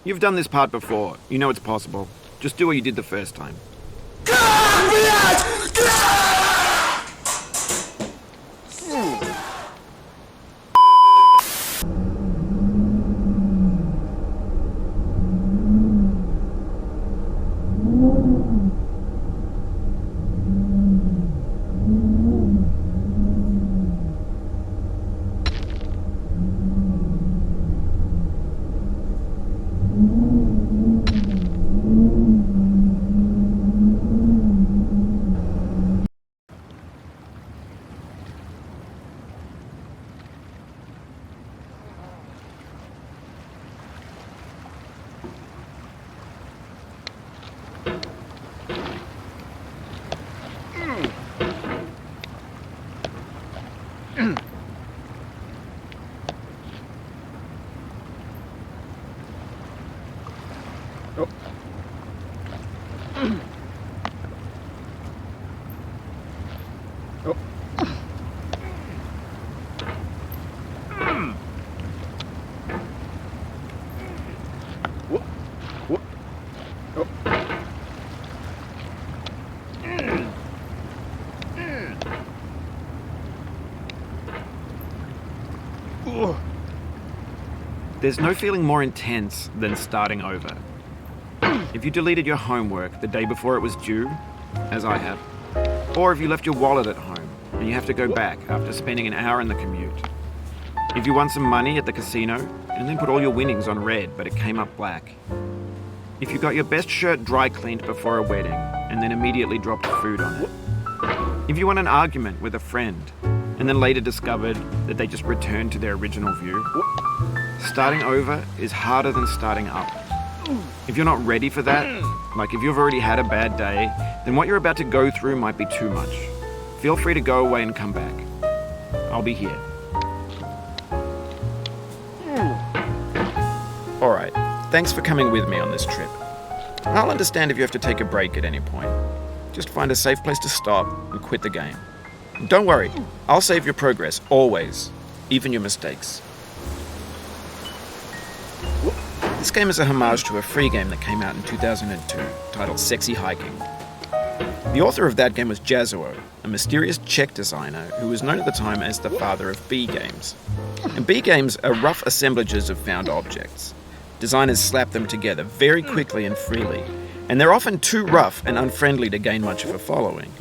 You've done this part before. You know it's possible. Just do what you did the first time. There's no feeling more intense than starting over. If you deleted your homework the day before it was due, as I have, or if you left your wallet at home and you have to go back after spending an hour in the commute. If you won some money at the casino and then put all your winnings on red but it came up black. If you got your best shirt dry cleaned before a wedding and then immediately dropped food on it. If you won an argument with a friend and then later discovered that they just returned to their original view. Starting over is harder than starting up. If you're not ready for that, like if you've already had a bad day, then what you're about to go through might be too much. Feel free to go away and come back. I'll be here. Alright, thanks for coming with me on this trip. I'll understand if you have to take a break at any point. Just find a safe place to stop and quit the game. Don't worry, I'll save your progress, always, even your mistakes. This game is a homage to a free game that came out in 2002, titled Sexy Hiking. The author of that game was Jazuo, a mysterious Czech designer who was known at the time as the father of B games. And B games are rough assemblages of found objects. Designers slap them together very quickly and freely, and they're often too rough and unfriendly to gain much of a following.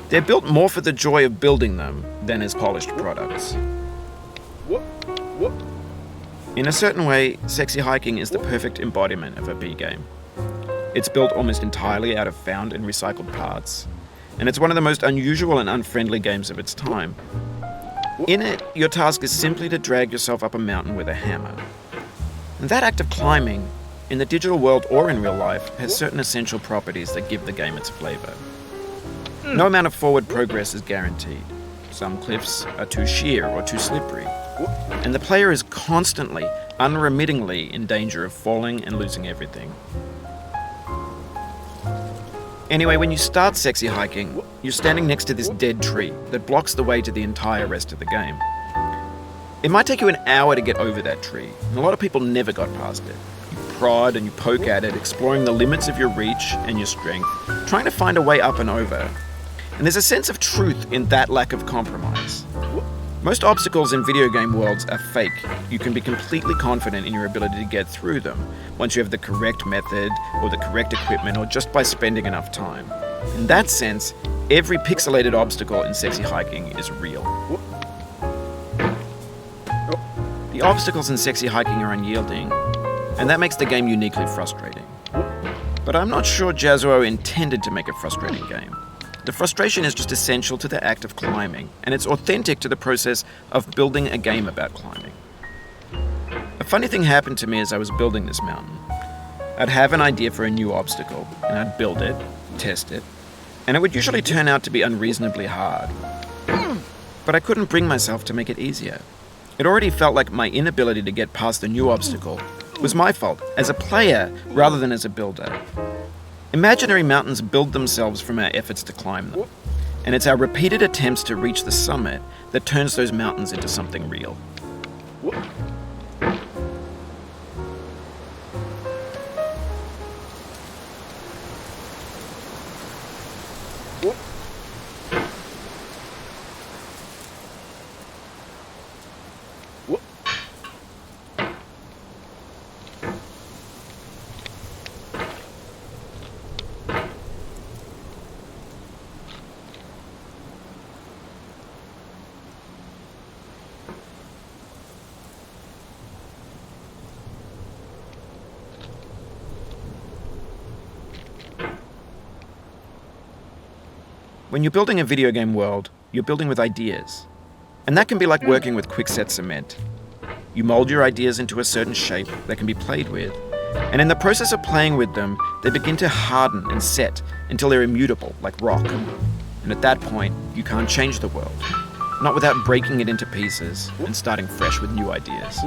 They're built more for the joy of building them than as polished products. In a certain way, Sexy Hiking is the perfect embodiment of a B game. It's built almost entirely out of found and recycled parts, and it's one of the most unusual and unfriendly games of its time. In it, your task is simply to drag yourself up a mountain with a hammer. And that act of climbing, in the digital world or in real life, has certain essential properties that give the game its flavor. No amount of forward progress is guaranteed. Some cliffs are too sheer or too slippery. And the player is constantly, unremittingly in danger of falling and losing everything. Anyway, when you start Sexy Hiking, you're standing next to this dead tree that blocks the way to the entire rest of the game. It might take you an hour to get over that tree, and a lot of people never got past it. You prod and you poke at it, exploring the limits of your reach and your strength, trying to find a way up and over. And there's a sense of truth in that lack of compromise. Most obstacles in video game worlds are fake. You can be completely confident in your ability to get through them once you have the correct method or the correct equipment or just by spending enough time. In that sense, every pixelated obstacle in Sexy Hiking is real. The obstacles in Sexy Hiking are unyielding, and that makes the game uniquely frustrating. But I'm not sure Jazuo intended to make a frustrating game. The frustration is just essential to the act of climbing, and it's authentic to the process of building a game about climbing. A funny thing happened to me as I was building this mountain. I'd have an idea for a new obstacle, and I'd build it, test it, and it would usually turn out to be unreasonably hard. But I couldn't bring myself to make it easier. It already felt like my inability to get past the new obstacle was my fault, as a player rather than as a builder. Imaginary mountains build themselves from our efforts to climb them, and it's our repeated attempts to reach the summit that turns those mountains into something real. When you're building a video game world, you're building with ideas. And that can be like working with quickset cement. You mold your ideas into a certain shape that can be played with, and in the process of playing with them, they begin to harden and set until they're immutable, like rock. And at that point, you can't change the world. Not without breaking it into pieces and starting fresh with new ideas.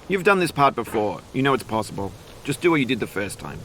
You've done this part before. You know it's possible. Just do what you did the first time.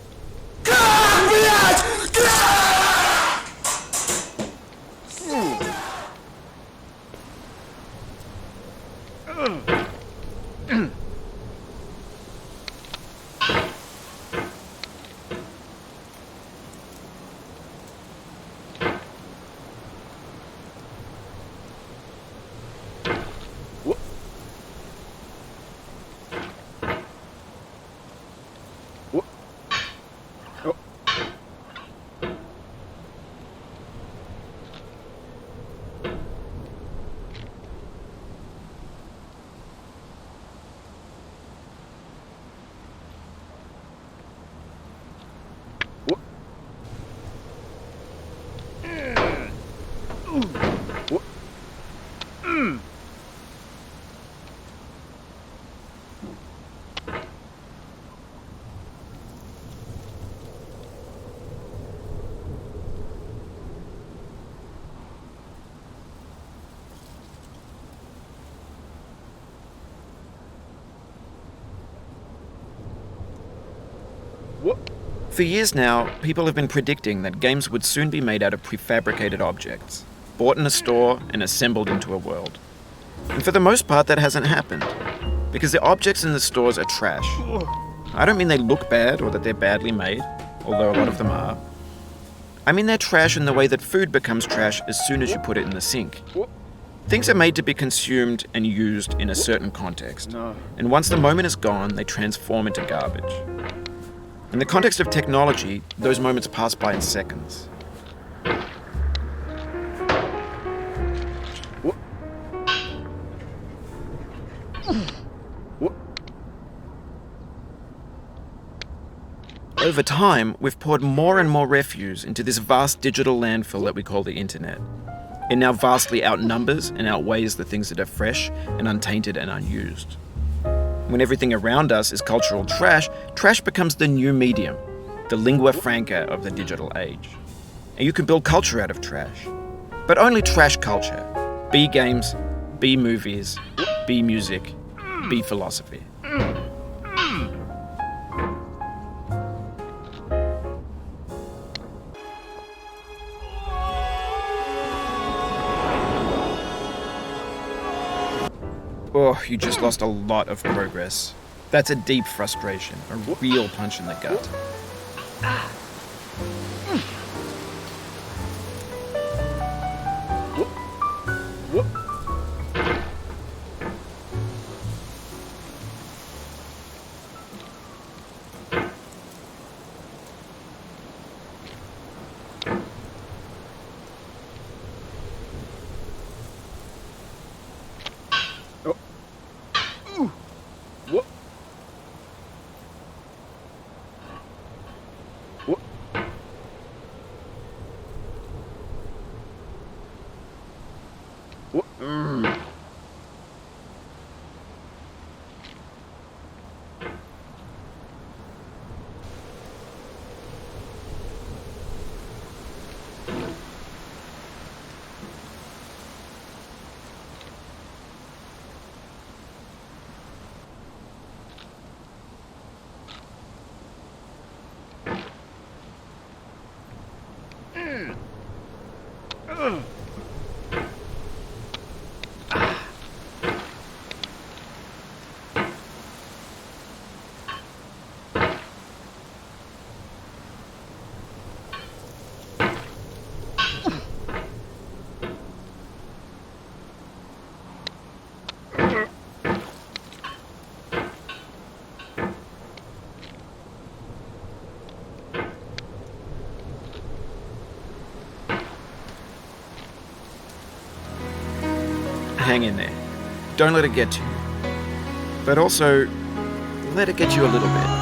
For years now, people have been predicting that games would soon be made out of prefabricated objects, bought in a store and assembled into a world. And for the most part, that hasn't happened, because the objects in the stores are trash. I don't mean they look bad or that they're badly made, although a lot of them are. I mean they're trash in the way that food becomes trash as soon as you put it in the sink. Things are made to be consumed and used in a certain context, and once the moment is gone, they transform into garbage. In the context of technology, those moments pass by in seconds. Over time, we've poured more and more refuse into this vast digital landfill that we call the internet. It now vastly outnumbers and outweighs the things that are fresh and untainted and unused. When everything around us is cultural trash, trash becomes the new medium, the lingua franca of the digital age. And you can build culture out of trash. But only trash culture. B games, B movies, B music, B philosophy. Oh, you just lost a lot of progress. That's a deep frustration, a real punch in the gut. Hang in there. Don't let it get to you. But also, let it get you a little bit.